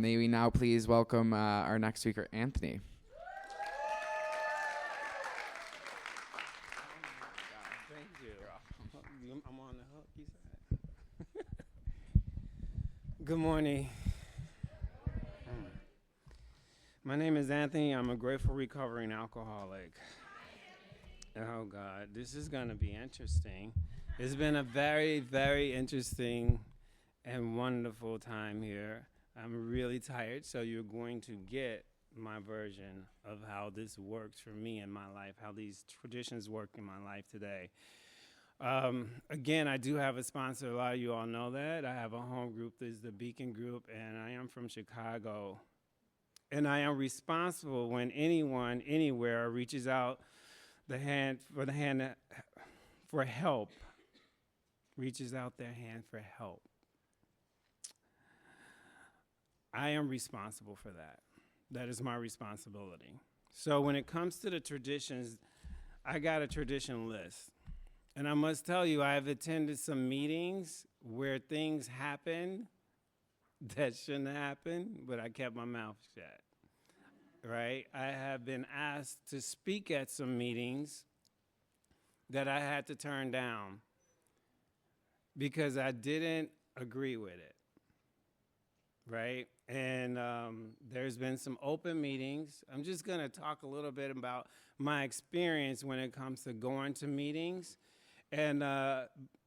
may we now please welcome our next speaker, Anthony. Thank you. I'm on the hook, you said. Good morning. My name is Anthony. I'm a grateful recovering alcoholic. Oh, God, this is going to be interesting. It's been a very, very interesting and wonderful time here. I'm really tired, so you're going to get my version of how this works for me in my life, how these traditions work in my life today. Again, I do have a sponsor. A lot of you all know that. I have a home group. This is the Beacon Group, and I am from Chicago. And I am responsible when anyone, anywhere, reaches out for help, reaches out their hand for help. I am responsible for that. That is my responsibility. So when it comes to the traditions, I got a tradition list. And I must tell you, I have attended some meetings where things happen that shouldn't happen, but I kept my mouth shut, right? I have been asked to speak at some meetings that I had to turn down because I didn't agree with it, right? And there's been some open meetings. I'm just going to talk a little bit about my experience when it comes to going to meetings. And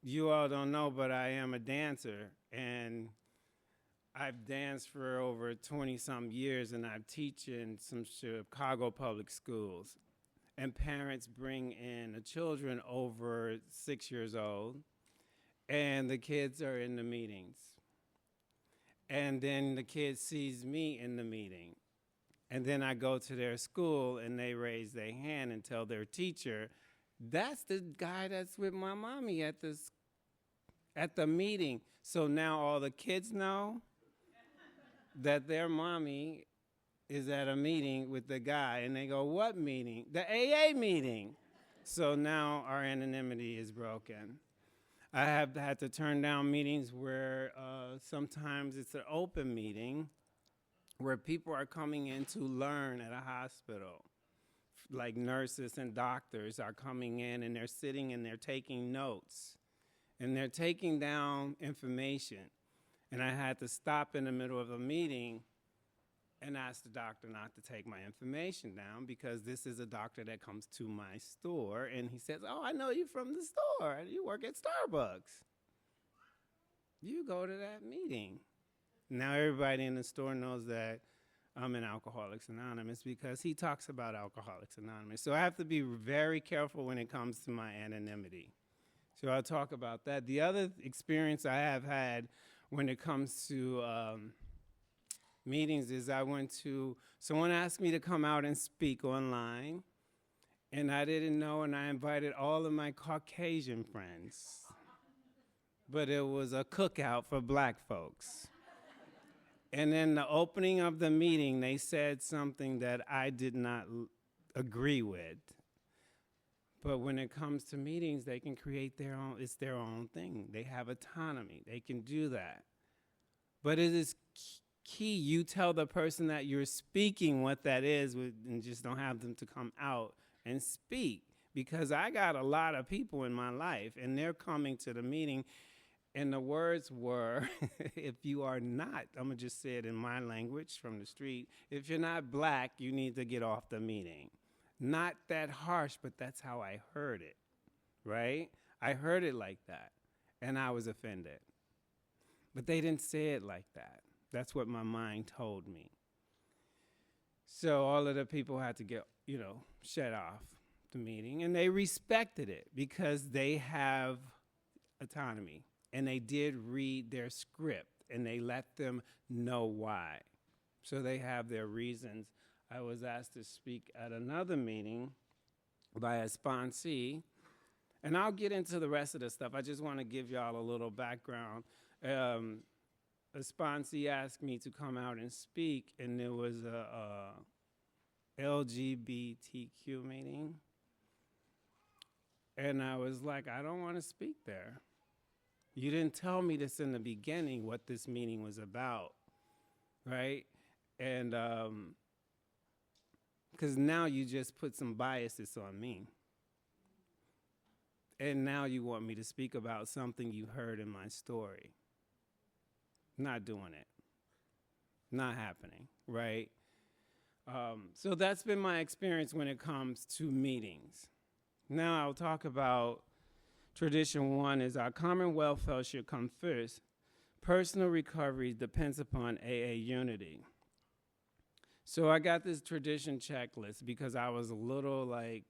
you all don't know, but I am a dancer, and I've danced for over 20-some years, and I teach in some Chicago public schools. And parents bring in the children over 6 years old, and the kids are in the meetings. And then the kid sees me in the meeting. And then I go to their school, and they raise their hand and tell their teacher, that's the guy that's with my mommy at the meeting. So now all the kids know that their mommy is at a meeting with the guy, and they go, what meeting? The AA meeting. So now our anonymity is broken. I have had to turn down meetings where sometimes it's an open meeting where people are coming in to learn at a hospital. Like nurses and doctors are coming in, and they're sitting and they're taking notes, and they're taking down information. And I had to stop in the middle of a meeting and ask the doctor not to take my information down because this is a doctor that comes to my store, and he says, oh, I know you from the store. You work at Starbucks. You go to that meeting. Now everybody in the store knows that I'm in Alcoholics Anonymous because he talks about Alcoholics Anonymous. So I have to be very careful when it comes to my anonymity. So I'll talk about that. The other experience I have had when it comes to meetings is someone asked me to come out and speak online, and I didn't know, and I invited all of my Caucasian friends. But it was a cookout for black folks. And in the opening of the meeting, they said something that I did not agree with. But when it comes to meetings, they can create it's their own thing. They have autonomy. They can do that. But it is key you tell the person that you're speaking what that is and just don't have them to come out and speak. Because I got a lot of people in my life, and they're coming to the meeting. And the words were, if you are not, I'm going to just say it in my language from the street, if you're not black, you need to get off the meeting. Not that harsh, but that's how I heard it, right? I heard it like that, and I was offended. But they didn't say it like that. That's what my mind told me. So all of the people had to get, shut off the meeting, and they respected it because they have autonomy. And they did read their script, and they let them know why. So they have their reasons. I was asked to speak at another meeting by a sponsee, and I'll get into the rest of the stuff. I just want to give y'all a little background. A sponsee asked me to come out and speak, and there was a LGBTQ meeting. And I was like, I don't want to speak there. You didn't tell me this in the beginning, what this meeting was about. right? And because now you just put some biases on me. And now you want me to speak about something you heard in my story. Not doing it. Not happening, right? So that's been my experience when it comes to meetings. Now I'll talk about tradition one is our common welfare should come first. Personal recovery depends upon AA unity. So I got this tradition checklist because I was a little like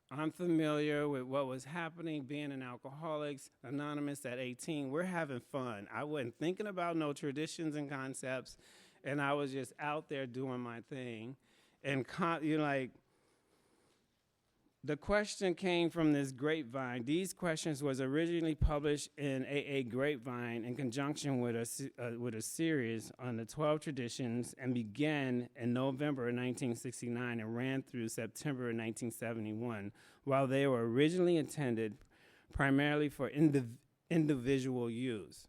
unfamiliar with what was happening being an Alcoholics Anonymous at 18. We're having fun. I wasn't thinking about no traditions and concepts, and I was just out there doing my thing. And the question came from this grapevine. These questions was originally published in AA Grapevine in conjunction with a series on the 12 traditions and began in November of 1969 and ran through September of 1971. While they were originally intended primarily for individual use,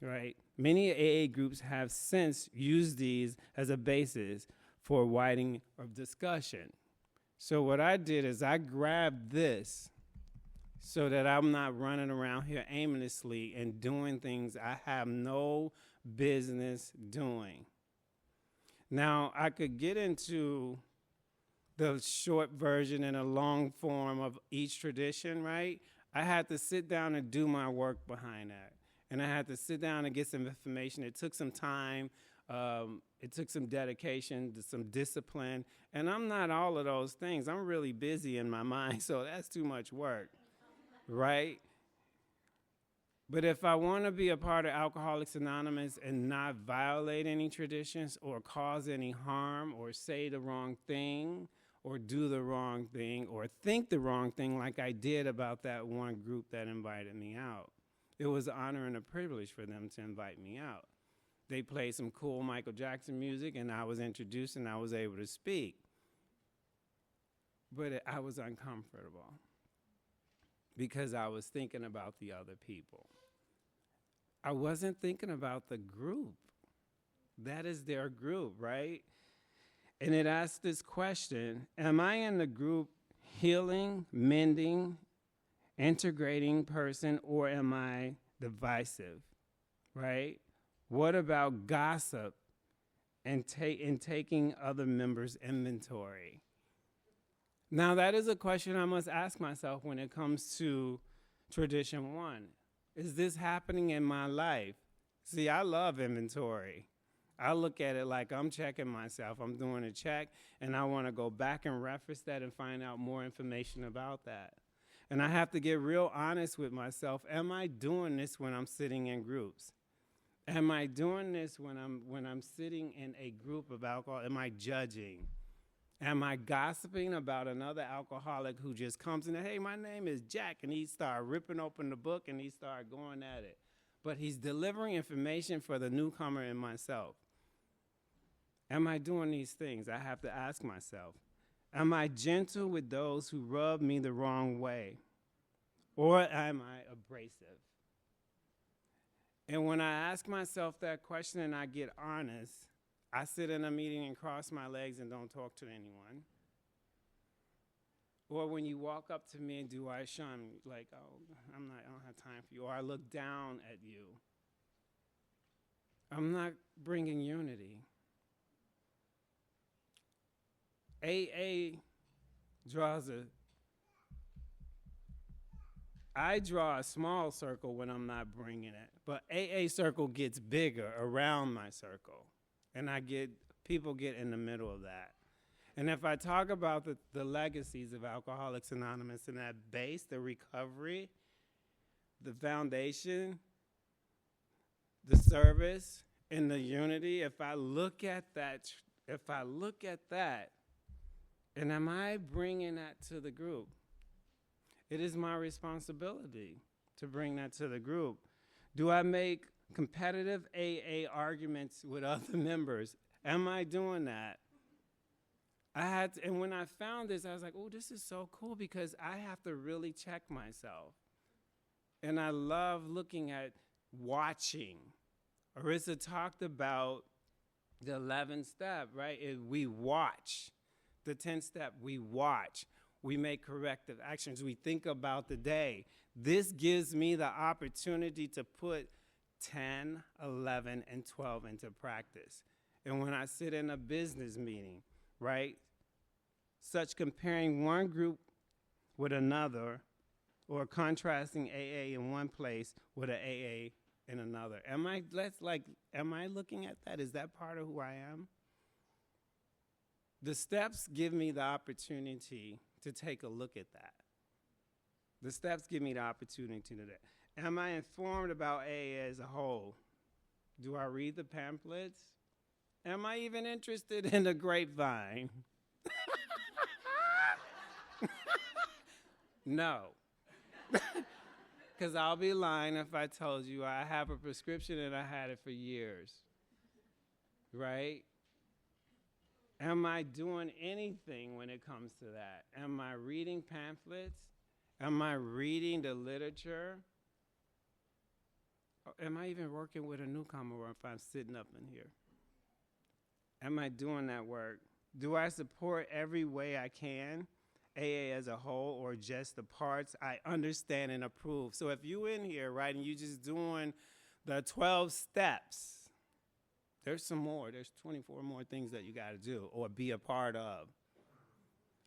right? Many AA groups have since used these as a basis for widening of discussion. So what I did is I grabbed this so that I'm not running around here aimlessly and doing things I have no business doing. Now, I could get into the short version and a long form of each tradition, right? I had to sit down and do my work behind that. And I had to sit down and get some information. It took some time. It took some dedication, some discipline, and I'm not all of those things. I'm really busy in my mind, so that's too much work, right? But if I want to be a part of Alcoholics Anonymous and not violate any traditions or cause any harm or say the wrong thing or do the wrong thing or think the wrong thing like I did about that one group that invited me out, it was an honor and a privilege for them to invite me out. They played some cool Michael Jackson music, and I was introduced, and I was able to speak. But I was uncomfortable because I was thinking about the other people. I wasn't thinking about the group. That is their group, right? And it asked this question, am I in the group healing, mending, integrating person, or am I divisive, right? What about gossip and taking other members' inventory? Now, that is a question I must ask myself when it comes to tradition one. Is this happening in my life? See, I love inventory. I look at it like I'm checking myself. I'm doing a check, and I want to go back and reference that and find out more information about that. And I have to get real honest with myself. Am I doing this when I'm sitting in groups? Am I doing this when I'm sitting in a group of alcohol? Am I judging? Am I gossiping about another alcoholic who just comes in and, hey, my name is Jack, and he started ripping open the book and he started going at it. But he's delivering information for the newcomer and myself. Am I doing these things? I have to ask myself. Am I gentle with those who rub me the wrong way? Or am I abrasive? And when I ask myself that question and I get honest, I sit in a meeting and cross my legs and don't talk to anyone. Or when you walk up to me and do I shun, like, oh, I don't have time for you. Or I look down at you. I'm not bringing unity. I draw a small circle when I'm not bringing it, but AA circle gets bigger around my circle, and people get in the middle of that. And if I talk about the legacies of Alcoholics Anonymous and that base, the recovery, the foundation, the service, and the unity, if I look at that, and am I bringing that to the group? It is my responsibility to bring that to the group. Do I make competitive AA arguments with other members? Am I doing that? And when I found this, I was like, oh, this is so cool because I have to really check myself. And I love looking at watching. Arisa talked about The 11th step, right, is we watch. The 10th step, we watch. We make corrective actions. We think about the day. This gives me the opportunity to put 10, 11, and 12 into practice. And when I sit in a business meeting, right, such comparing one group with another or contrasting AA in one place with an AA in another. Am I looking at that? Is that part of who I am? The steps give me the opportunity to take a look at that. The steps give me the opportunity to do that. Am I informed about AA as a whole? Do I read the pamphlets? Am I even interested in the grapevine? No. Because I'll be lying if I told you I have a prescription and I had it for years. Right? Am I doing anything when it comes to that? Am I reading pamphlets? Am I reading the literature? Or am I even working with a newcomer or if I'm sitting up in here? Am I doing that work? Do I support every way I can, AA as a whole, or just the parts I understand and approve? So if you in here, right, and you just doing the 12 steps, there's some more. There's 24 more things that you got to do or be a part of.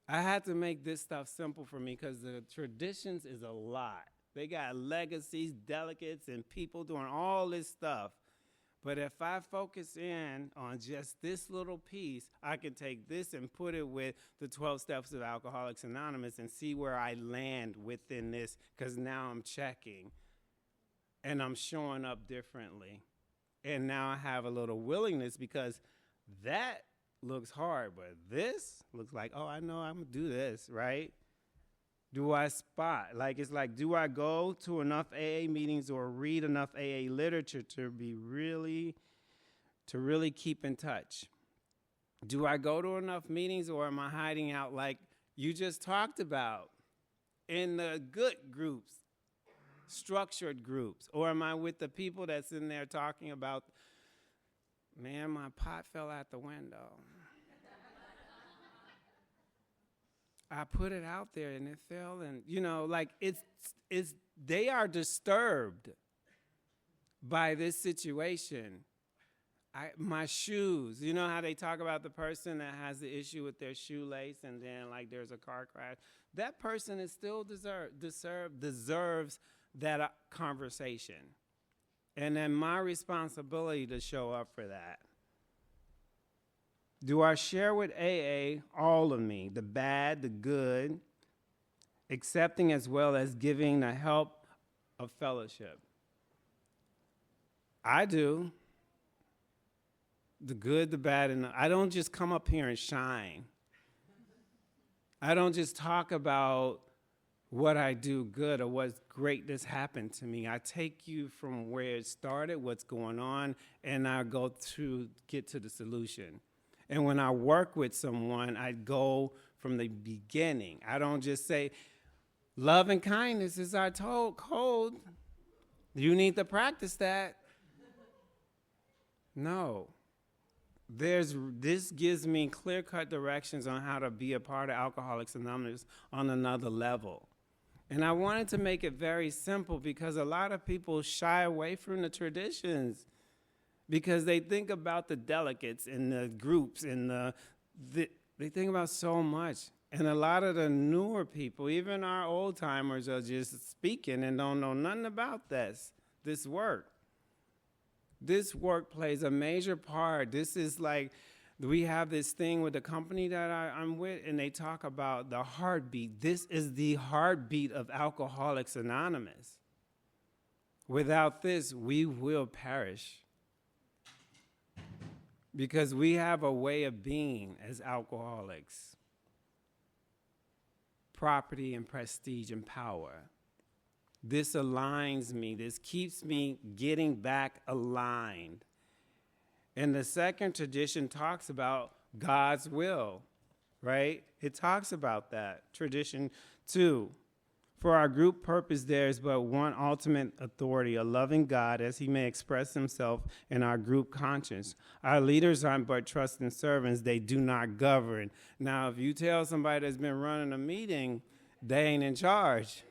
I had to make this stuff simple for me because the traditions is a lot. They got legacies, delegates, and people doing all this stuff. But if I focus in on just this little piece, I can take this and put it with the 12 steps of Alcoholics Anonymous and see where I land within this, because now I'm checking and I'm showing up differently. And now I have a little willingness because that looks hard, but this looks like, oh, I know I'm going to do this, right? Do I spot? It's like, do I go to enough AA meetings or read enough AA literature to really keep in touch? Do I go to enough meetings or am I hiding out like you just talked about in the good groups? Structured groups, or am I with the people that's in there talking about, man, my pot fell out the window. I put it out there and it fell, and it's they are disturbed by this situation. My shoes, you know how they talk about the person that has the issue with their shoelace and then there's a car crash? That person is still deserves that conversation. And then my responsibility to show up for that. Do I share with AA all of me, the bad, the good, accepting as well as giving the help of fellowship? I do. The good, the bad, and I don't just come up here and shine. I don't just talk about what I do good or what's great that's happened to me. I take you from where it started, what's going on, and I go to get to the solution. And when I work with someone, I go from the beginning. I don't just say, love and kindness is our code. You need to practice that. No. This gives me clear-cut directions on how to be a part of Alcoholics Anonymous on another level. And I wanted to make it very simple because a lot of people shy away from the traditions because they think about the delegates and the groups and they think about so much. And a lot of the newer people, even our old timers, are just speaking and don't know nothing about this work. This work plays a major part. This is we have this thing with the company that I'm with, and they talk about the heartbeat. This is the heartbeat of Alcoholics Anonymous. Without this, we will perish. Because we have a way of being as alcoholics. Property and prestige and power. This aligns me. This keeps me getting back aligned. And the second tradition talks about God's will, right? It talks about that. Tradition 2, For our group purpose, there is but one ultimate authority, a loving God, as he may express himself in our group conscience. Our leaders aren't but trusting servants. They do not govern. Now, if you tell somebody that's been running a meeting, they ain't in charge,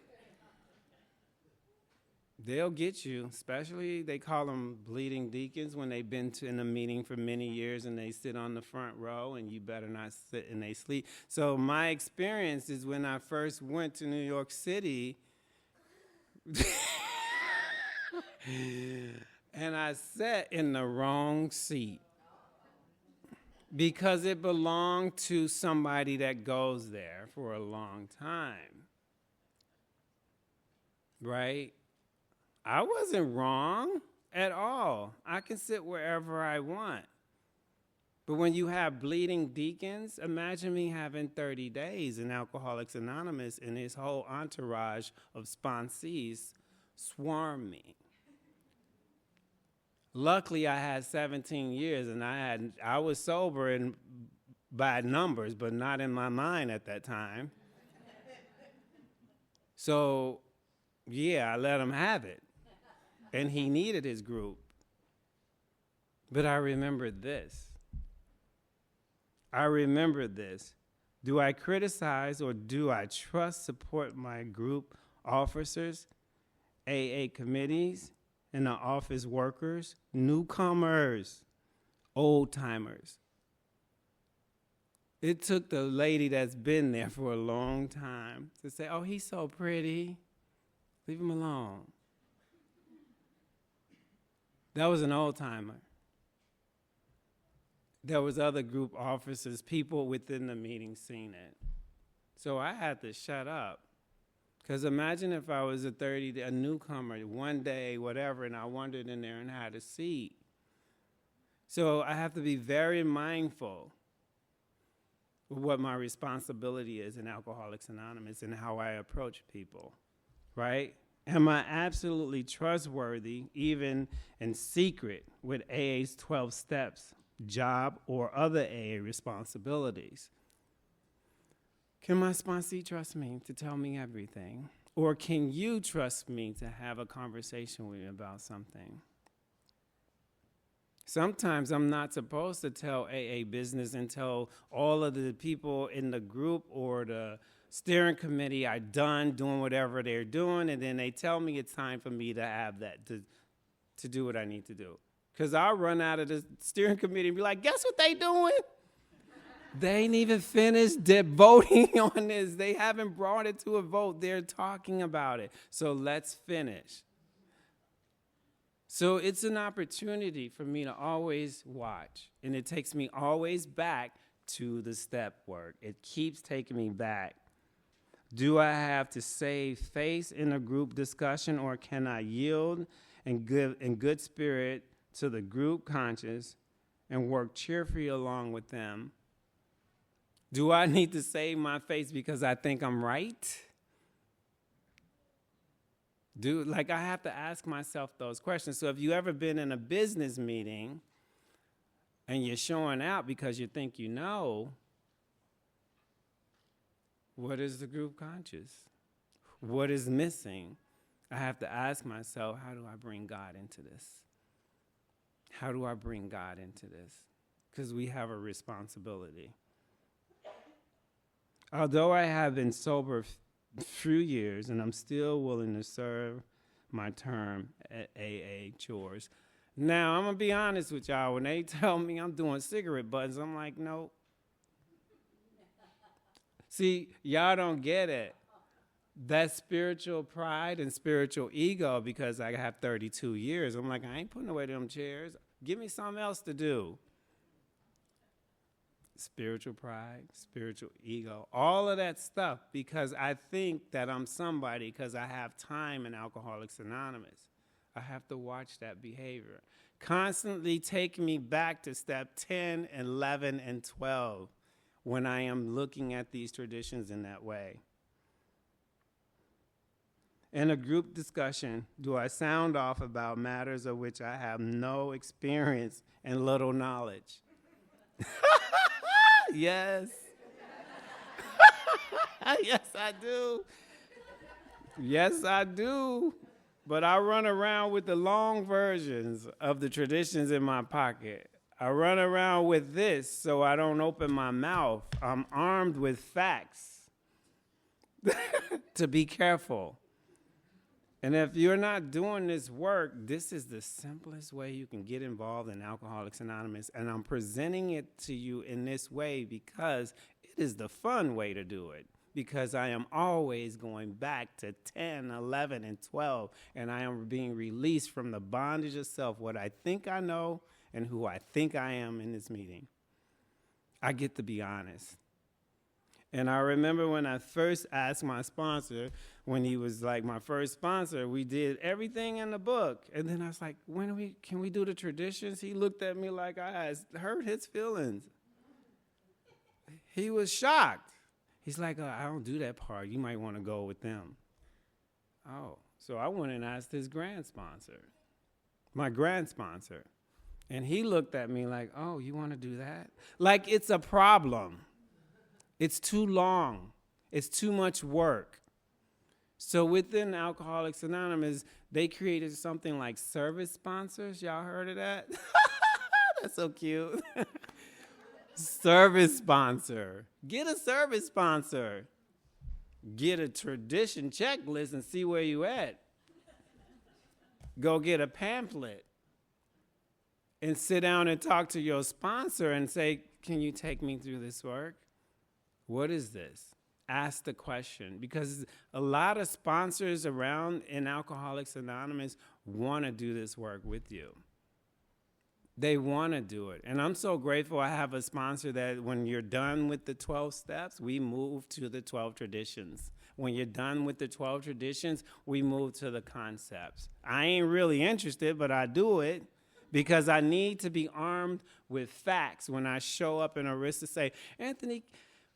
they'll get you, especially they call them bleeding deacons when they've been in a meeting for many years and they sit on the front row and you better not sit and they sleep. So my experience is when I first went to New York City and I sat in the wrong seat because it belonged to somebody that goes there for a long time, right? I wasn't wrong at all. I can sit wherever I want. But when you have bleeding deacons, imagine me having 30 days in Alcoholics Anonymous and his whole entourage of sponsees swarm me. Luckily, I had 17 years and I was sober and by numbers, but not in my mind at that time. So, yeah, I let him have it. And he needed his group. But I remembered this. Do I criticize or do I support my group officers, AA committees, and the office workers, newcomers, old-timers? It took the lady that's been there for a long time to say, oh, he's so pretty. Leave him alone. That was an old-timer. There was other group officers, people within the meeting seen it. So I had to shut up. Because imagine if I was a newcomer, one day, whatever, and I wandered in there and had a seat. So I have to be very mindful of what my responsibility is in Alcoholics Anonymous and how I approach people, right? Am I absolutely trustworthy, even in secret, with AA's 12 steps, job, or other AA responsibilities? Can my sponsee trust me to tell me everything? Or can you trust me to have a conversation with me about something? Sometimes I'm not supposed to tell AA business and tell all of the people in the group or the steering committee are done doing whatever they're doing, and then they tell me it's time for me to have that, to do what I need to do. Because I'll run out of the steering committee and be like, guess what they doing? They ain't even finished voting on this. They haven't brought it to a vote. They're talking about it. So let's finish. So it's an opportunity for me to always watch. And it takes me always back to the step work. It keeps taking me back. Do I have to save face in a group discussion, or can I yield and give in good spirit to the group conscience and work cheerfully along with them? Do I need to save my face because I think I'm right? I have to ask myself those questions. So if you ever been in a business meeting and you're showing out because you think you know, what is the group conscious? What is missing? I have to ask myself, how do I bring God into this? How do I bring God into this? Because we have a responsibility. Although I have been sober a few years and I'm still willing to serve my term at AA chores. Now, I'm going to be honest with y'all. When they tell me I'm doing cigarette butts, I'm like, nope. See, y'all don't get it. That spiritual pride and spiritual ego, because I have 32 years, I'm like, I ain't putting away them chairs. Give me something else to do. Spiritual pride, spiritual ego, all of that stuff, because I think that I'm somebody because I have time in Alcoholics Anonymous. I have to watch that behavior. Constantly take me back to step 10, 11, and 12 when I am looking at these traditions in that way. In a group discussion, do I sound off about matters of which I have no experience and little knowledge? Yes. Yes, I do. Yes, I do. But I run around with the long versions of the traditions in my pocket. I run around with this so I don't open my mouth. I'm armed with facts to be careful. And if you're not doing this work, this is the simplest way you can get involved in Alcoholics Anonymous. And I'm presenting it to you in this way because it is the fun way to do it. Because I am always going back to 10, 11, and 12, and I am being released from the bondage of self, what I think I know and who I think I am in this meeting. I get to be honest. And I remember when I first asked my sponsor, when he was like my first sponsor, we did everything in the book. And then I was like, can we do the traditions? He looked at me like I had hurt his feelings. He was shocked. He's like, I don't do that part. You might want to go with them. Oh, so I went and asked his grand sponsor, my grand sponsor. And he looked at me like, oh, you want to do that? Like it's a problem. It's too long. It's too much work. So within Alcoholics Anonymous, they created something like service sponsors. Y'all heard of that? That's so cute. Service sponsor. Get a service sponsor. Get a tradition checklist and see where you at. Go get a pamphlet and sit down and talk to your sponsor and say, can you take me through this work? What is this? Ask the question, because a lot of sponsors around in Alcoholics Anonymous want to do this work with you. They want to do it. And I'm so grateful I have a sponsor that when you're done with the 12 steps, we move to the 12 traditions. When you're done with the 12 traditions, we move to the concepts. I ain't really interested, but I do it because I need to be armed with facts when I show up in Arista say, Anthony,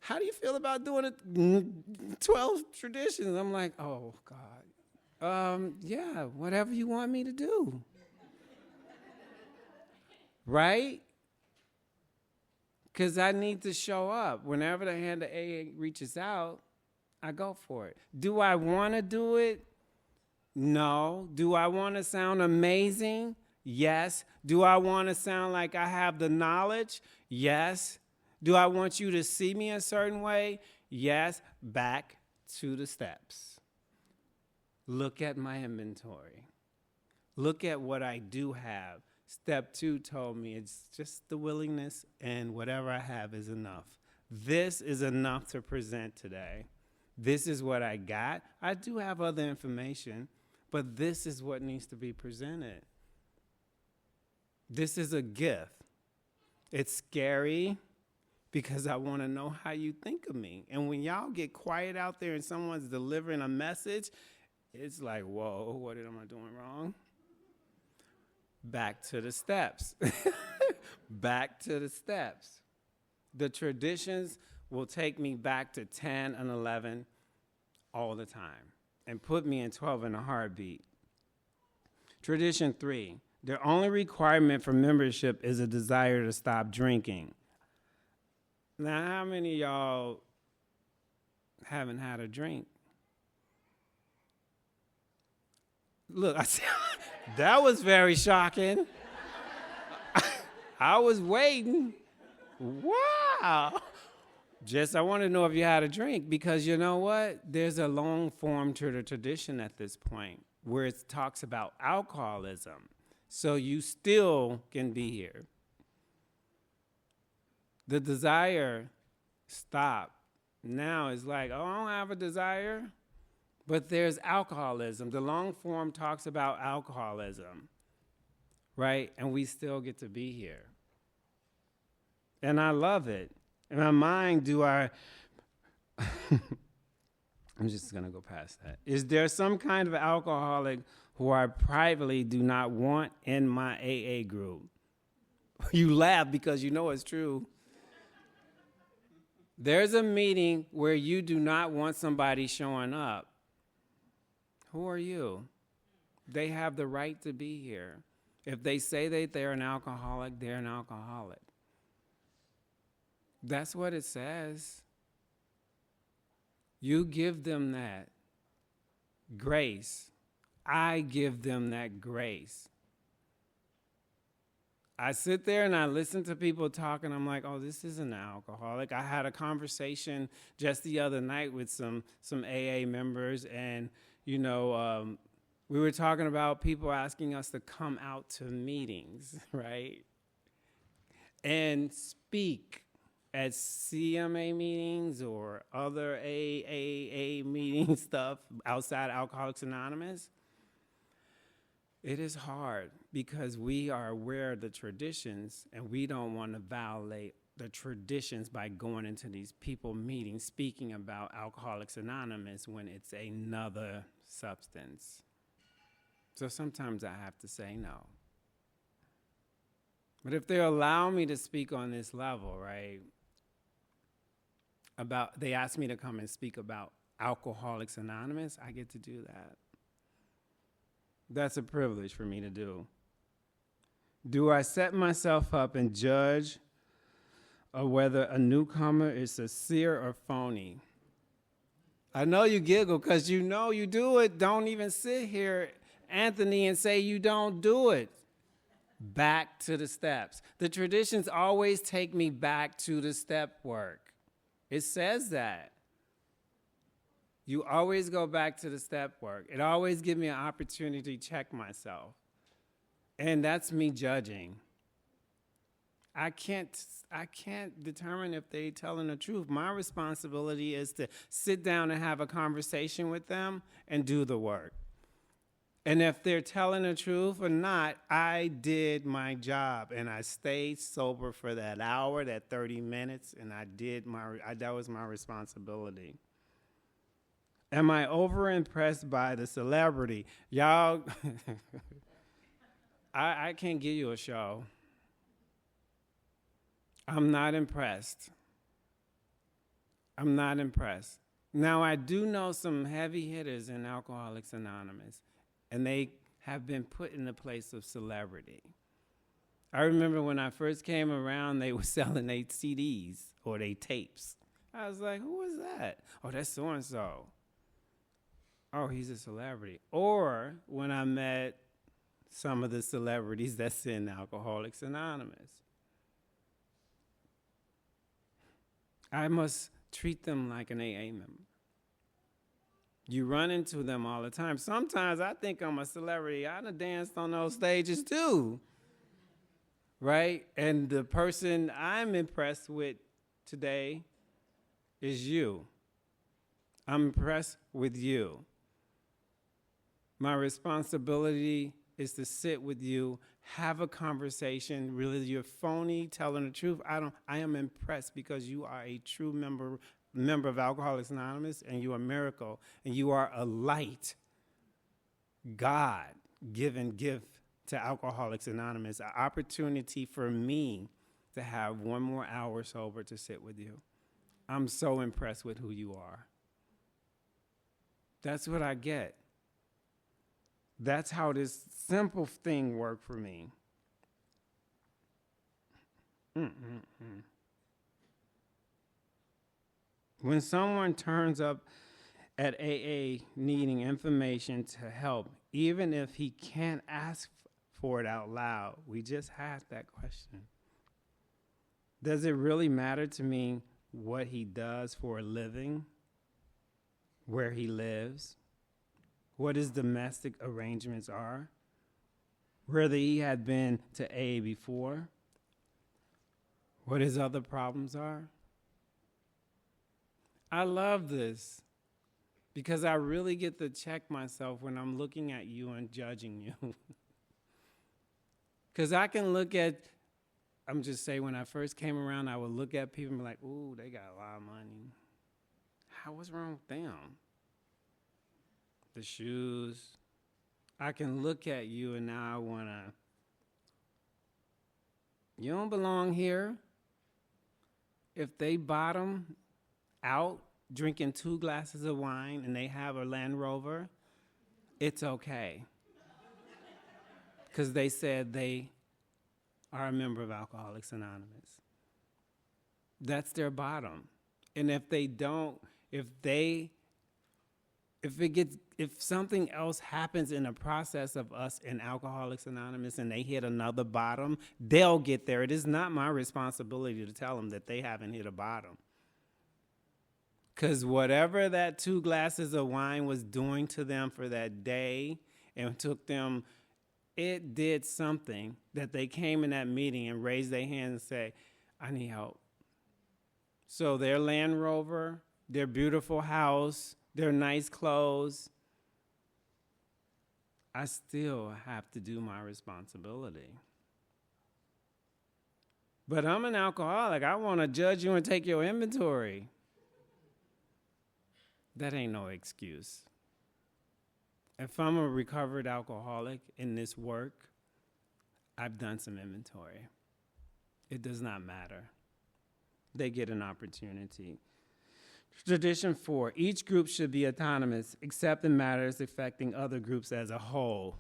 how do you feel about doing it 12 traditions? I'm like, oh, God. Yeah, whatever you want me to do. Right? Because I need to show up. Whenever the hand of AA reaches out, I go for it. Do I want to do it? No. Do I want to sound amazing? Yes. Do I want to sound like I have the knowledge? Yes. Do I want you to see me a certain way? Yes. Back to the steps. Look at my inventory. Look at what I do have. Step 2 told me it's just the willingness, and whatever I have is enough. This is enough to present today. This is what I got. I do have other information, but this is what needs to be presented. This is a gift. It's scary because I want to know how you think of me. And when y'all get quiet out there and someone's delivering a message, it's like, whoa, what am I doing wrong? Back to the steps. Back to the steps. The traditions will take me back to 10 and 11 all the time and put me in 12 in a heartbeat. Tradition 3, their only requirement for membership is a desire to stop drinking. Now, how many of y'all haven't had a drink? Look, I said, that was very shocking. I was waiting. Wow. Just, I want to know if you had a drink, because you know what? There's a long form to the tradition at this point where it talks about alcoholism. So you still can be here. The desire stop now is like, oh, I don't have a desire. But there's alcoholism. The long form talks about alcoholism, right? And we still get to be here. And I love it. In my mind, I'm just going to go past that. Is there some kind of alcoholic who I privately do not want in my AA group? You laugh because you know it's true. There's a meeting where you do not want somebody showing up. Who are you? They have the right to be here. If they say that they're an alcoholic, they're an alcoholic. That's what it says. You give them that. grace. I give them that grace. I sit there and I listen to people talk, and I'm like, oh, this isn't an alcoholic. I had a conversation just the other night with some AA members, and, we were talking about people asking us to come out to meetings, right? And speak at CMA meetings or other AAA meeting stuff outside Alcoholics Anonymous. It is hard because we are aware of the traditions, and we don't want to violate the traditions by going into these people meetings speaking about Alcoholics Anonymous when it's another substance. So sometimes I have to say no. But if they allow me to speak on this level, right, they ask me to come and speak about Alcoholics Anonymous, I get to do that. That's a privilege for me to do. Do I set myself up and judge whether a newcomer is sincere or phony? I know you giggle because you know you do it. Don't even sit here, Anthony, and say you don't do it. Back to the steps. The traditions always take me back to the step work. It says that. You always go back to the step work. It always gives me an opportunity to check myself. And that's me judging. I can't determine if they're telling the truth. My responsibility is to sit down and have a conversation with them and do the work. And if they're telling the truth or not, I did my job, and I stayed sober for that hour, that 30 minutes, and that was my responsibility. Am I overimpressed by the celebrity? Y'all, I can't give you a show. I'm not impressed. I'm not impressed. Now, I do know some heavy hitters in Alcoholics Anonymous, and they have been put in the place of celebrity. I remember when I first came around, they were selling their CDs or their tapes. I was like, who is that? Oh, that's so-and-so. Oh, he's a celebrity. Or when I met some of the celebrities that's in Alcoholics Anonymous, I must treat them like an AA member. You run into them all the time. Sometimes I think I'm a celebrity. I done danced on those stages too, right? And the person I'm impressed with today is you. I'm impressed with you. My responsibility is to sit with you, have a conversation. Really, you're phony, telling the truth. I am impressed because you are a true member of Alcoholics Anonymous, and you are a miracle, and you are a light, God-given gift to Alcoholics Anonymous, an opportunity for me to have one more hour sober to sit with you. I'm so impressed with who you are. That's what I get. That's how this simple thing worked for me. When someone turns up at AA needing information to help, even if he can't ask for it out loud, we just had that question. Does it really matter to me what he does for a living, where he lives, what his domestic arrangements are, whether he had been to AA before, what his other problems are? I love this because I really get to check myself when I'm looking at you and judging you. Because I can look at, I'm just saying, when I first came around, I would look at people and be like, ooh, they got a lot of money. What's wrong with them? The shoes. I can look at you and now I want to, you don't belong here. If they bottom out drinking 2 glasses of wine and they have a Land Rover, it's okay. Because they said they are a member of Alcoholics Anonymous. That's their bottom. And if they if something else happens in the process of us in Alcoholics Anonymous and they hit another bottom, they'll get there. It is not my responsibility to tell them that they haven't hit a bottom. Because whatever that 2 glasses of wine was doing to them for that day and took them, it did something that they came in that meeting and raised their hand and say, I need help. So their Land Rover, their beautiful house, their nice clothes, I still have to do my responsibility. But I'm an alcoholic. I want to judge you and take your inventory. That ain't no excuse. If I'm a recovered alcoholic in this work, I've done some inventory. It does not matter. They get an opportunity. Tradition 4, each group should be autonomous except in matters affecting other groups as a whole.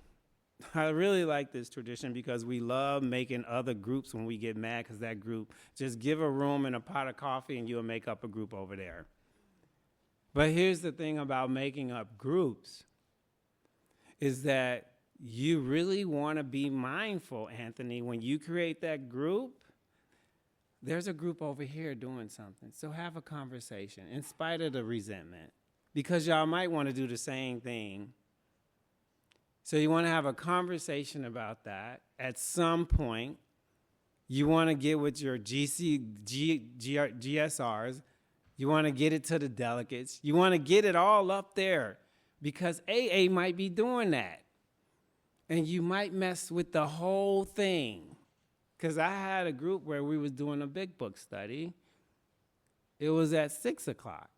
I really like this tradition because we love making other groups when we get mad because that group, just give a room and a pot of coffee and you'll make up a group over there. But here's the thing about making up groups is that you really want to be mindful, Anthony, when you create that group, there's a group over here doing something. So have a conversation in spite of the resentment because y'all might want to do the same thing. So you want to have a conversation about that. At some point, you want to get with your GSRs. You want to get it to the delegates. You want to get it all up there because AA might be doing that. And you might mess with the whole thing. Because I had a group where we was doing a big book study. It was at 6 o'clock.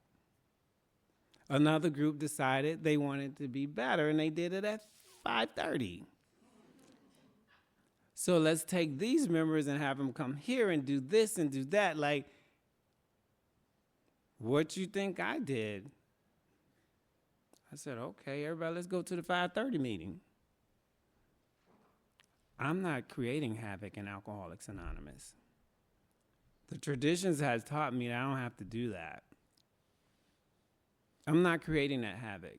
Another group decided they wanted to be better, and they did it at 5:30. So let's take these members and have them come here and do this and do that. Like, what you think I did? I said, okay, everybody, let's go to the 5:30 meeting. I'm not creating havoc in Alcoholics Anonymous. The traditions has taught me that I don't have to do that. I'm not creating that havoc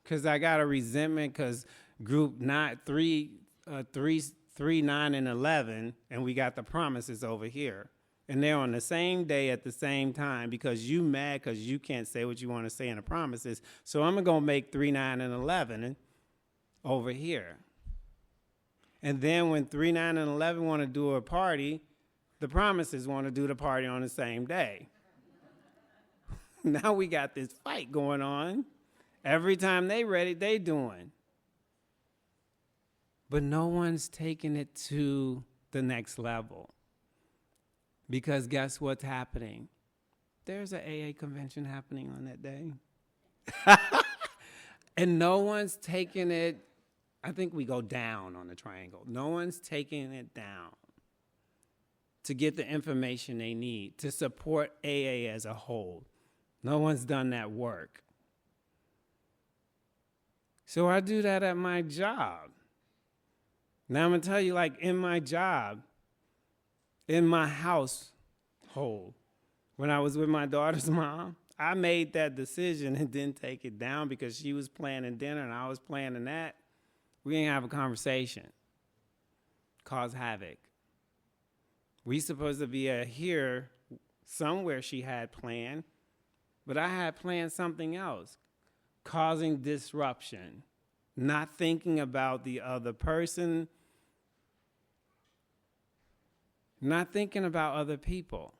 because I got a resentment because group 3, 9, and 11, and we got the promises over here. And they're on the same day at the same time because you mad because you can't say what you want to say in the promises. So I'm going to make 3, 9, and 11 over here. And then when 3, 9, and 11 want to do a party, the promises want to do the party on the same day. Now we got this fight going on. Every time they ready, they doing. But no one's taking it to the next level. Because guess what's happening? There's an AA convention happening on that day. And no one's taking it. I think we go down on the triangle. No one's taking it down to get the information they need to support AA as a whole. No one's done that work. So I do that at my job. Now I'm going to tell you, like in my job, in my household, when I was with my daughter's mom, I made that decision and didn't take it down because she was planning dinner and I was planning that. We didn't have a conversation. Cause havoc. We supposed to be here somewhere she had planned, but I had planned something else, causing disruption, not thinking about the other person, not thinking about other people.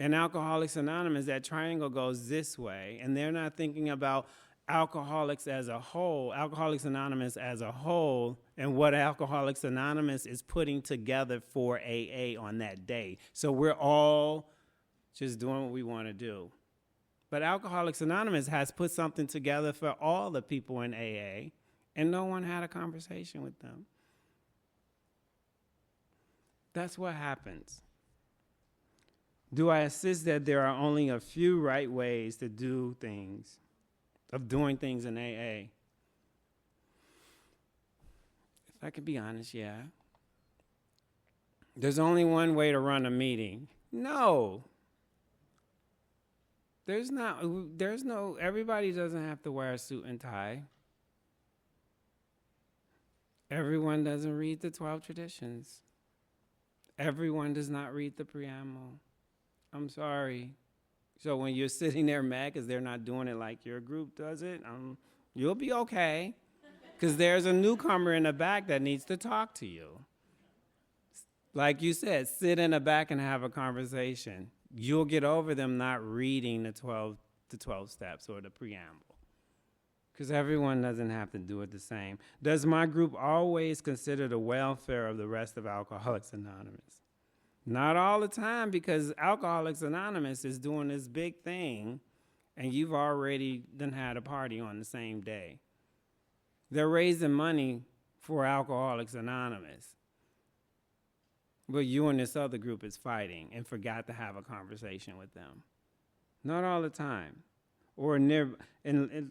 In Alcoholics Anonymous, that triangle goes this way, and they're not thinking about Alcoholics as a whole, Alcoholics Anonymous as a whole, and what Alcoholics Anonymous is putting together for AA on that day. So we're all just doing what we want to do. But Alcoholics Anonymous has put something together for all the people in AA, and no one had a conversation with them. That's what happens. Do I insist that there are only a few right ways to do things? Of doing things in AA? If I could be honest, yeah. There's only one way to run a meeting. No. There's no, everybody doesn't have to wear a suit and tie. Everyone doesn't read the 12 traditions. Everyone does not read the preamble. I'm sorry. So when you're sitting there mad because they're not doing it like your group does it, you'll be okay. Because there's a newcomer in the back that needs to talk to you. Like you said, sit in the back and have a conversation. You'll get over them not reading the 12 steps or the preamble. Because everyone doesn't have to do it the same. Does my group always consider the welfare of the rest of Alcoholics Anonymous? Not all the time, because Alcoholics Anonymous is doing this big thing, and you've already done had a party on the same day. They're raising money for Alcoholics Anonymous. But you and this other group is fighting and forgot to have a conversation with them. Not all the time. Or near, and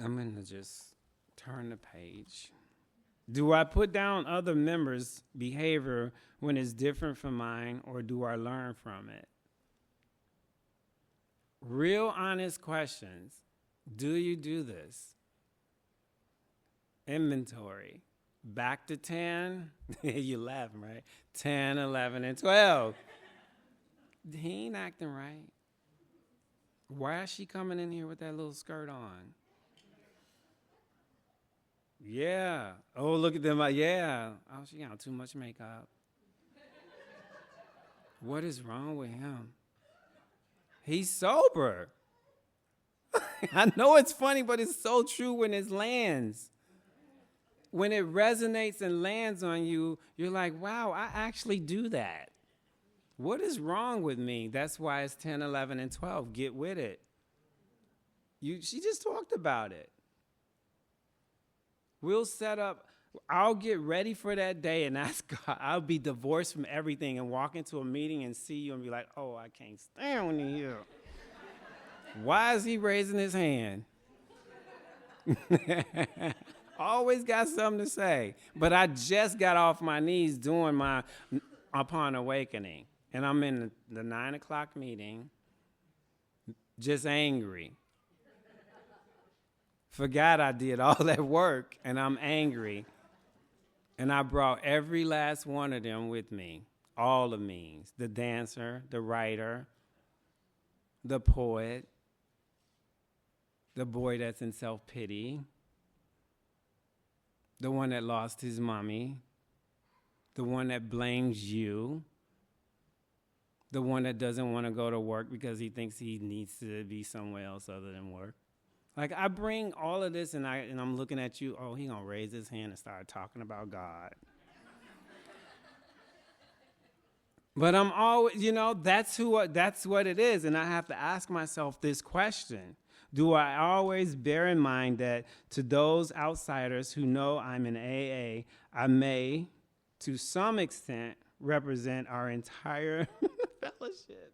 I'm going to just turn the page. Do I put down other members' behavior when it's different from mine, or do I learn from it? Real honest questions. Do you do this? Inventory. Back to 10. You laughing, right? 10, 11, and 12. He ain't acting right. Why is she coming in here with that little skirt on? Yeah. Oh, look at them. Yeah. Oh, she got too much makeup. What is wrong with him? He's sober. I know it's funny, but it's so true when it lands. When it resonates and lands on you, you're like, wow, I actually do that. What is wrong with me? That's why it's 10, 11, and 12. Get with it. She just talked about it. We'll set up, I'll get ready for that day and ask God. I'll be divorced from everything and walk into a meeting and see you and be like, oh, I can't stand when you're here. Why is he raising his hand? Always got something to say. But I just got off my knees doing my Upon Awakening. And I'm in the 9 o'clock meeting, just angry. Forgot I did all that work, and I'm angry. And I brought every last one of them with me, all the means, the dancer, the writer, the poet, the boy that's in self-pity, the one that lost his mommy, the one that blames you, the one that doesn't want to go to work because he thinks he needs to be somewhere else other than work. Like, I bring all of this, and I'm looking at you, oh, he going to raise his hand and start talking about God. But I'm always, that's what it is, and I have to ask myself this question. Do I always bear in mind that to those outsiders who know I'm in AA, I may, to some extent, represent our entire fellowship?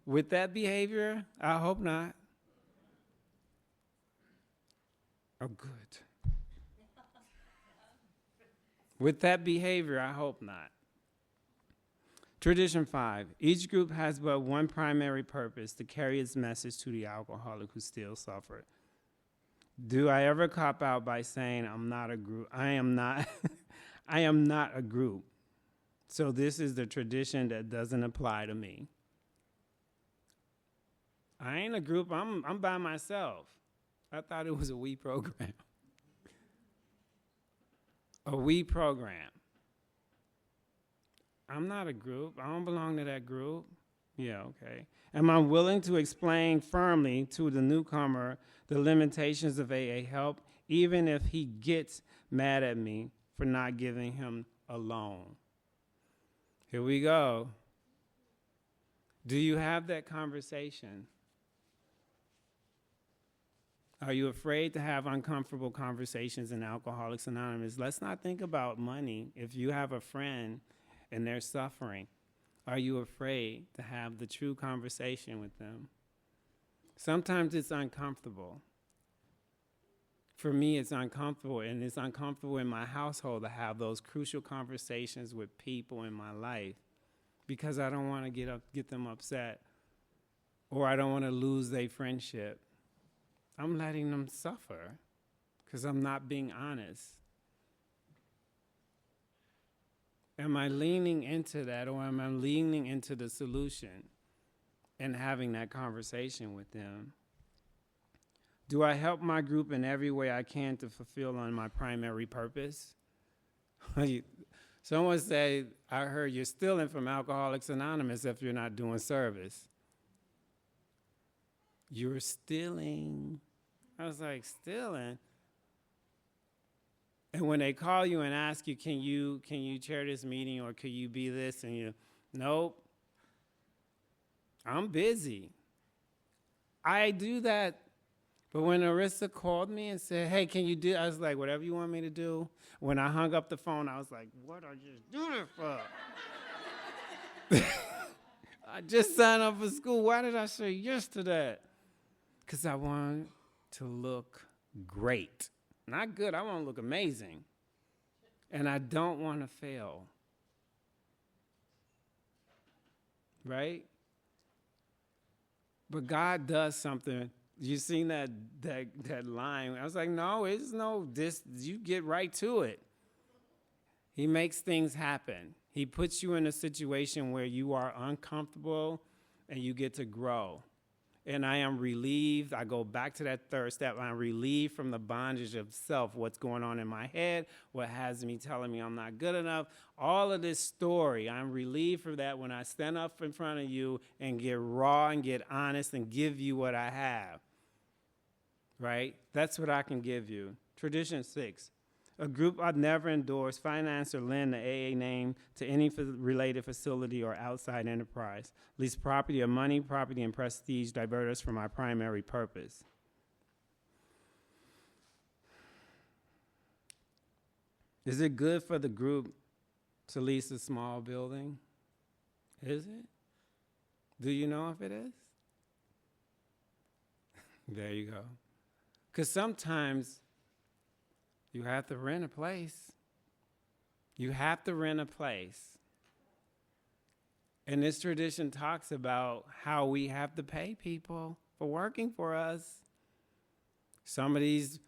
With that behavior, I hope not. Oh, good. With that behavior, I hope not. Tradition 5. Each group has but one primary purpose: to carry its message to the alcoholic who still suffers. Do I ever cop out by saying I'm not a group? I am not a group. So this is the tradition that doesn't apply to me. I ain't a group, I'm by myself. I thought it was a we program. A we program. I'm not a group. I don't belong to that group. Yeah, okay. Am I willing to explain firmly to the newcomer the limitations of AA help, even if he gets mad at me for not giving him a loan? Here we go. Do you have that conversation? Are you afraid to have uncomfortable conversations in Alcoholics Anonymous? Let's not think about money. If you have a friend and they're suffering, are you afraid to have the true conversation with them? Sometimes it's uncomfortable. for me, it's uncomfortable, and it's uncomfortable in my household to have those crucial conversations with people in my life because I don't want to get them upset, or I don't want to lose their friendship. I'm letting them suffer because I'm not being honest. Am I leaning into that, or am I leaning into the solution and having that conversation with them? Do I help my group in every way I can to fulfill on my primary purpose? Someone said, I heard you're stealing from Alcoholics Anonymous if you're not doing service. You're stealing. I was like, stealing? And when they call you and ask you, can you chair this meeting, or could you be this? And you, nope, I'm busy. I do that. But when Arissa called me and said, hey, can you do, I was like, whatever you want me to do. When I hung up the phone, I was like, what I just do this for? I just signed up for school. Why did I say yes to that? Because I want to look great. Not good, I want to look amazing. And I don't want to fail. Right? But God does something. You seen that line? I was like, no, it's no this. You get right to it. He makes things happen. He puts you in a situation where you are uncomfortable and you get to grow. And I am relieved. I go back to that third step. I'm relieved from the bondage of self, what's going on in my head, what has me telling me I'm not good enough. All of this story, I'm relieved from that when I stand up in front of you and get raw and get honest and give you what I have. Right? That's what I can give you. Tradition 6. A group I'd never endorse, finance, or lend the AA name to any related facility or outside enterprise. Lease property or money, property, and prestige divert us from our primary purpose. Is it good for the group to lease a small building? Is it? Do you know if it is? There you go. Because sometimes you have to rent a place. You have to rent a place. And this tradition talks about how we have to pay people for working for us. Some of these,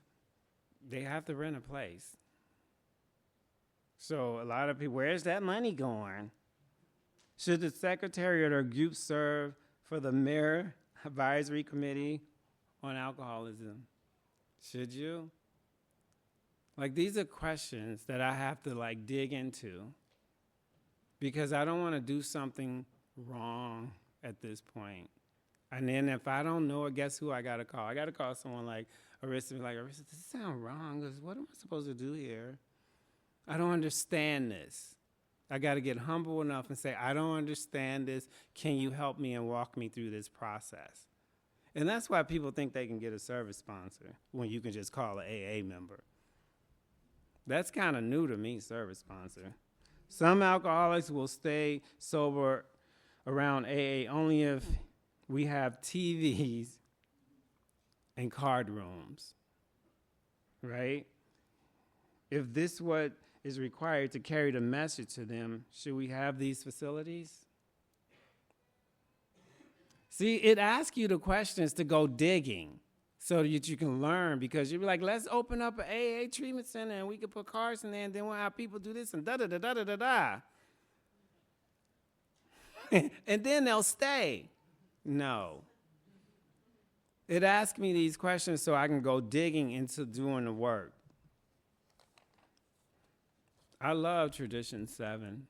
they have to rent a place. So a lot of people, where's that money going? Should the secretariat or group serve for the mayor advisory committee on alcoholism? Should you? Like, these are questions that I have to dig into because I don't want to do something wrong at this point. And then if I don't know it, guess who I got to call? I got to call someone like Arissa and be like, Arissa, does this sound wrong? Because what am I supposed to do here? I don't understand this. I got to get humble enough and say, I don't understand this. Can you help me and walk me through this process? And that's why people think they can get a service sponsor when you can just call an AA member. That's kind of new to me, service sponsor. Some alcoholics will stay sober around AA only if we have TVs and card rooms, right? If this is what is required to carry the message to them, should we have these facilities? See, it asks you the questions to go digging so that you can learn, because you'll be like, let's open up an AA treatment center and we can put cars in there and then we'll have people do this and da-da-da-da-da-da-da. And then they'll stay. No. It asks me these questions so I can go digging into doing the work. I love Tradition 7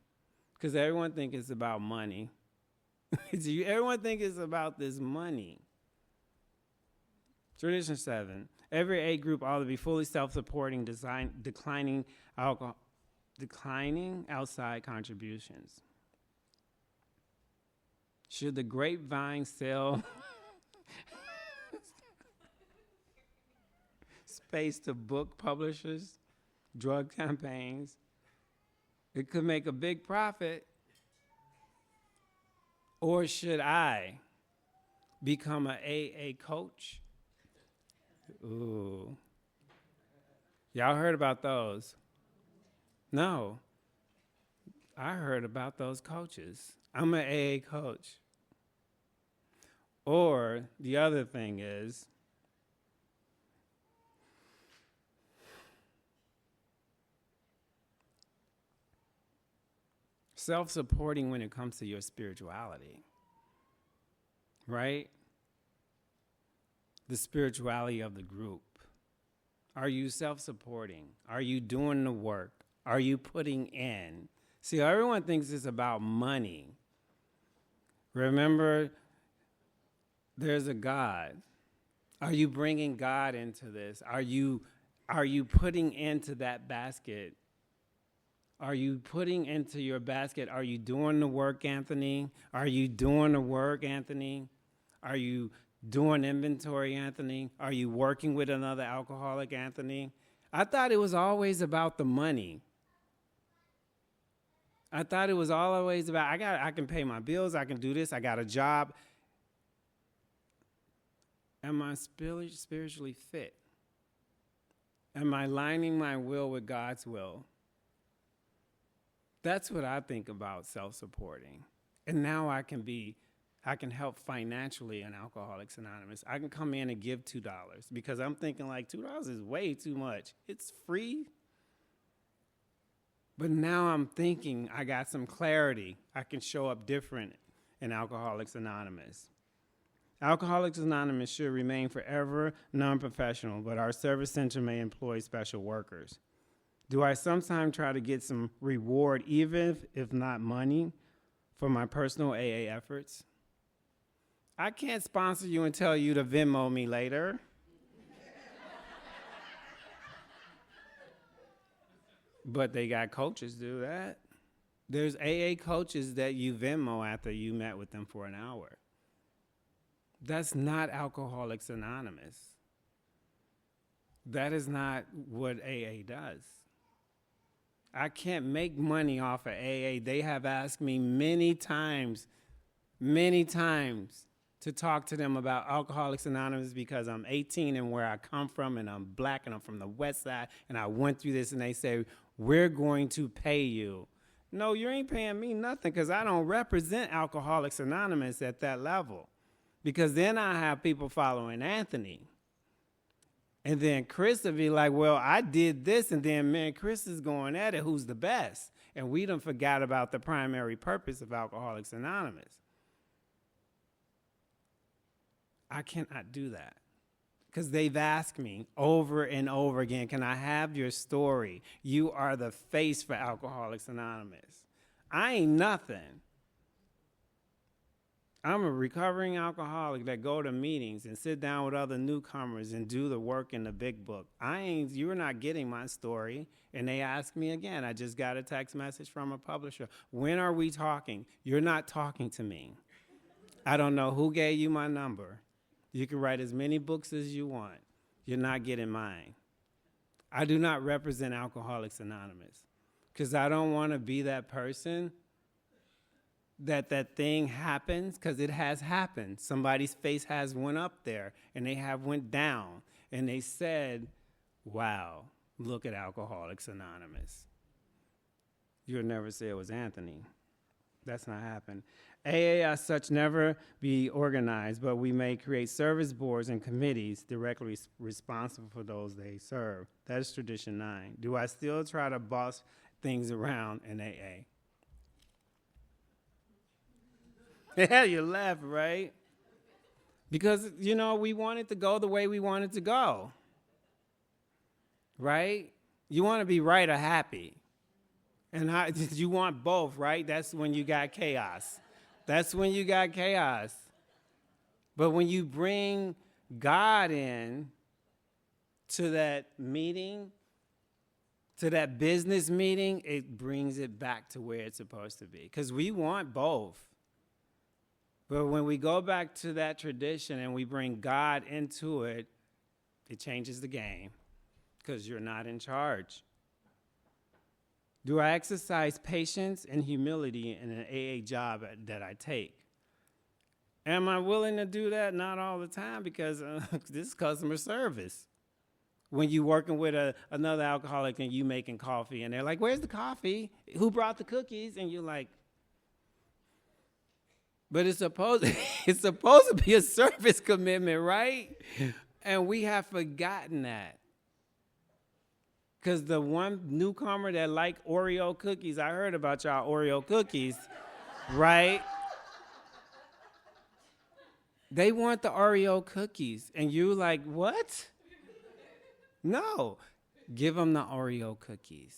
because everyone thinks it's about money. Everyone thinks it's about this money. Tradition 7. Every A group ought to be fully self-supporting, declining outside contributions. Should the grapevine sell space to book publishers, drug campaigns? It could make a big profit. Or should I become an AA coach? Ooh. Y'all heard about those? No. I heard about those coaches. I'm an AA coach. Or the other thing is, self-supporting when it comes to your spirituality, right? The spirituality of the group. Are you self-supporting? Are you doing the work? Are you putting in? See, everyone thinks it's about money. Remember, there's a God. Are you bringing God into this? Are you putting into that basket? Are you putting into your basket? Are you doing the work, Anthony? Are you doing the work, Anthony? Are you doing inventory, Anthony? Are you working with another alcoholic, Anthony? I thought it was always about the money. I thought it was always about, I can pay my bills, I can do this, I got a job. Am I spiritually fit? Am I lining my will with God's will? That's what I think about self-supporting. And now I can help financially in Alcoholics Anonymous. I can come in and give $2 because I'm thinking like $2 is way too much. It's free. But now I'm thinking I got some clarity. I can show up different in Alcoholics Anonymous. Alcoholics Anonymous should remain forever non-professional, but our service center may employ special workers. Do I sometimes try to get some reward, even if not money, for my personal AA efforts? I can't sponsor you and tell you to Venmo me later. But they got coaches do that. There's AA coaches that you Venmo after you met with them for an hour. That's not Alcoholics Anonymous. That is not what AA does. I can't make money off of AA. They have asked me many times to talk to them about Alcoholics Anonymous because I'm 18 and where I come from and I'm black and I'm from the West Side and I went through this and they say, we're going to pay you. No, you ain't paying me nothing because I don't represent Alcoholics Anonymous at that level. Because then I have people following Anthony. And then Chris will be like, well, I did this, and then me and Chris is going at it, who's the best? And we done forgot about the primary purpose of Alcoholics Anonymous. I cannot do that. Because they've asked me over and over again, can I have your story? You are the face for Alcoholics Anonymous. I ain't nothing. I'm a recovering alcoholic that go to meetings and sit down with other newcomers and do the work in the big book. You're not getting my story. And they ask me again. I just got a text message from a publisher. When are we talking? You're not talking to me. I don't know who gave you my number. You can write as many books as you want. You're not getting mine. I do not represent Alcoholics Anonymous because I don't want to be that person that thing happens, because it has happened. Somebody's face has went up there and they have went down and they said, wow, look at Alcoholics Anonymous. You'll never say it was Anthony. That's not happened. AA as such never be organized, but we may create service boards and committees directly responsible for those they serve. That is tradition 9. Do I still try to boss things around in AA? Yeah, you laugh, right? Because, we want it to go the way we want it to go. Right? You want to be right or happy. And you want both, right? That's when you got chaos. That's when you got chaos. But when you bring God in to that meeting, to that business meeting, it brings it back to where it's supposed to be. Because we want both. But when we go back to that tradition and we bring God into it, it changes the game because you're not in charge. Do I exercise patience and humility in an AA job that I take? Am I willing to do that? Not all the time because this is customer service. when you working with another alcoholic and you making coffee and they're like, where's the coffee? Who brought the cookies? And you're like, but it's supposed to be a service commitment, right? And we have forgotten that. Because the one newcomer that like Oreo cookies, I heard about y'all Oreo cookies, right? They want the Oreo cookies. And you like, what? No. Give them the Oreo cookies.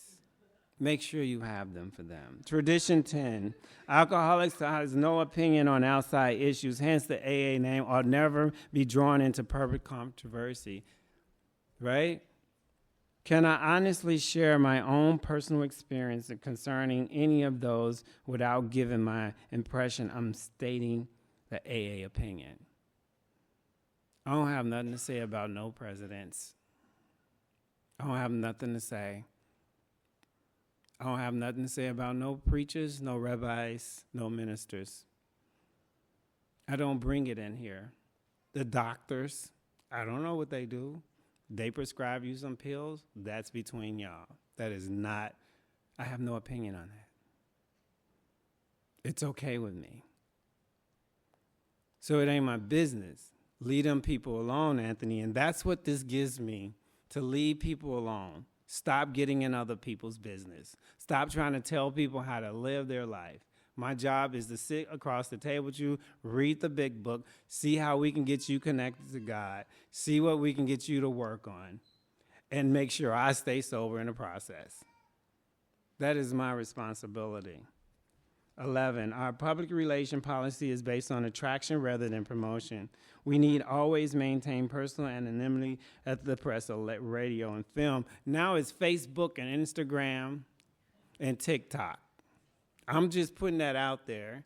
Make sure you have them for them. Tradition 10. Alcoholics has no opinion on outside issues, hence the AA name ought never be drawn into public controversy. Right? Can I honestly share my own personal experience concerning any of those without giving my impression I'm stating the AA opinion? I don't have nothing to say about no presidents. I don't have nothing to say. I don't have nothing to say about no preachers, no rabbis, no ministers. I don't bring it in here. The doctors, I don't know what they do. They prescribe you some pills. That's between y'all. That is not, I have no opinion on that. It's okay with me. So it ain't my business. Leave them people alone, Anthony. And that's what this gives me, to leave people alone. Stop getting in other people's business. Stop trying to tell people how to live their life. My job is to sit across the table with you, read the big book, see how we can get you connected to God, see what we can get you to work on, and make sure I stay sober in the process. That is my responsibility. 11, our public relation policy is based on attraction rather than promotion. We need always maintain personal anonymity at the press, radio, and film. Now it's Facebook and Instagram and TikTok. I'm just putting that out there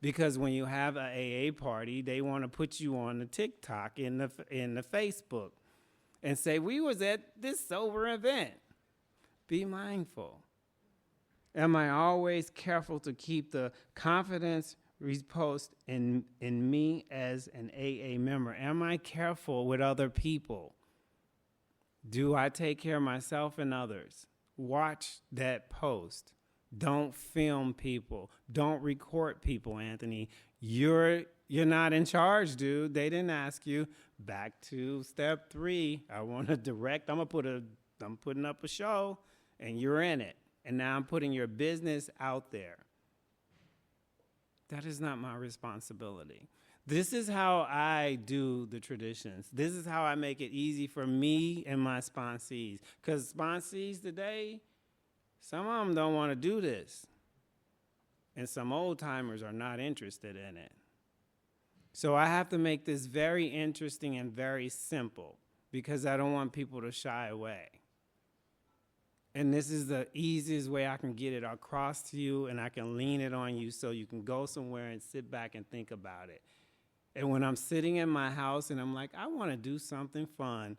because when you have an AA party, they want to put you on the TikTok in the Facebook and say, we was at this sober event. Be mindful. Am I always careful to keep the confidence reposed in me as an AA member? Am I careful with other people? Do I take care of myself and others? Watch that post. Don't film people. Don't record people, Anthony. You're not in charge, dude. They didn't ask you. Back to step 3. I want to direct. I'm putting up a show, and you're in it. And now I'm putting your business out there. That is not my responsibility. This is how I do the traditions. This is how I make it easy for me and my sponsees. Because sponsees today, some of them don't want to do this. And some old timers are not interested in it. So I have to make this very interesting and very simple because I don't want people to shy away. And this is the easiest way I can get it across to you, and I can lean it on you so you can go somewhere and sit back and think about it. And when I'm sitting in my house and I'm like, I want to do something fun,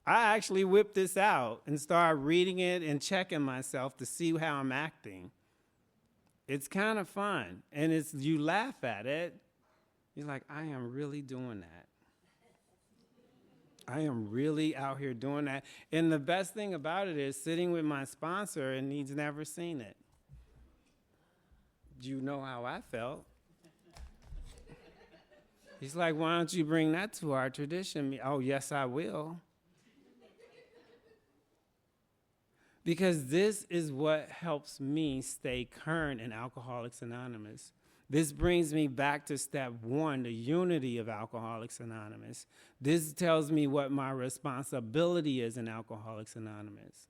I actually whip this out and start reading it and checking myself to see how I'm acting. It's kind of fun. And you laugh at it. You're like, I am really doing that. I am really out here doing that. And the best thing about it is sitting with my sponsor and he's never seen it. You know how I felt. He's like, why don't you bring that to our tradition? Oh, yes, I will. Because this is what helps me stay current in Alcoholics Anonymous. This brings me back to step 1, the unity of Alcoholics Anonymous. This tells me what my responsibility is in Alcoholics Anonymous.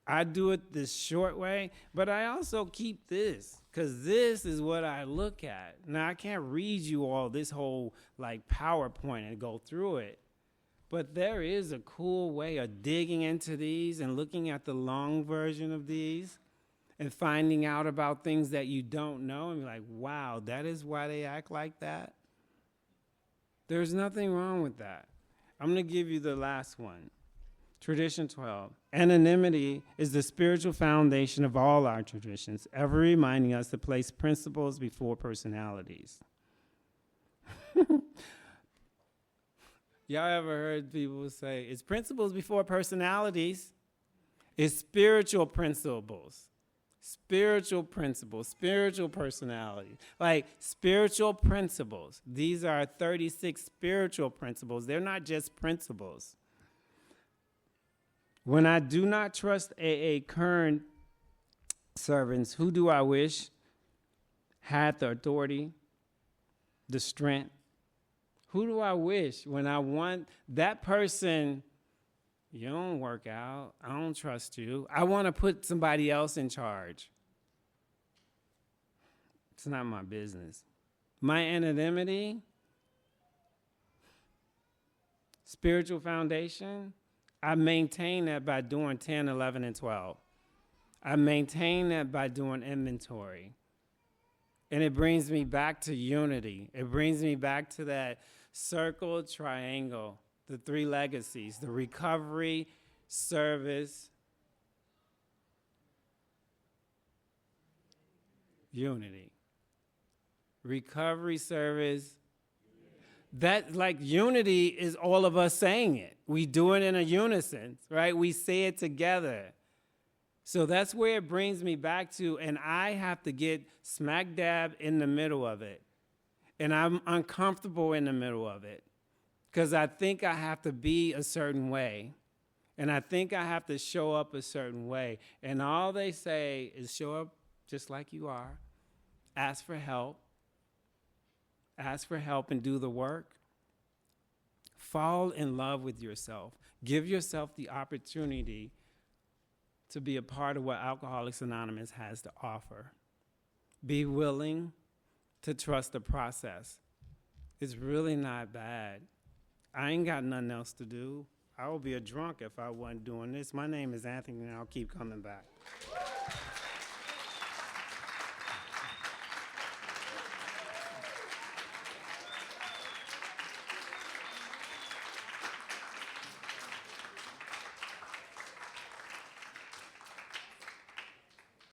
I do it this short way, but I also keep this because this is what I look at. Now, I can't read you all this whole PowerPoint and go through it, but there is a cool way of digging into these and looking at the long version of these and finding out about things that you don't know and be like, wow, that is why they act like that? There's nothing wrong with that. I'm going to give you the last one. Tradition 12. Anonymity is the spiritual foundation of all our traditions, ever reminding us to place principles before personalities. Y'all ever heard people say, it's principles before personalities? It's spiritual principles. Spiritual principles, spiritual personality. Like spiritual principles. These are 36 spiritual principles. They're not just principles. When I do not trust AA current servants, who do I wish had the authority, the strength? Who do I wish when I want that person? You don't work out. I don't trust you. I want to put somebody else in charge. It's not my business. My anonymity, spiritual foundation, I maintain that by doing 10, 11, and 12. I maintain that by doing inventory. And it brings me back to unity. It brings me back to that circle, triangle, the three legacies, the recovery, service, unity. Recovery, service. That, like, unity is all of us saying it. We do it in a unison, right? We say it together. So that's where it brings me back to, and I have to get smack dab in the middle of it. And I'm uncomfortable in the middle of it because I think I have to be a certain way. And I think I have to show up a certain way. And all they say is show up just like you are. Ask for help. Ask for help and do the work. Fall in love with yourself. Give yourself the opportunity to be a part of what Alcoholics Anonymous has to offer. Be willing to trust the process. It's really not bad. I ain't got nothing else to do. I would be a drunk if I wasn't doing this. My name is Anthony, and I'll keep coming back.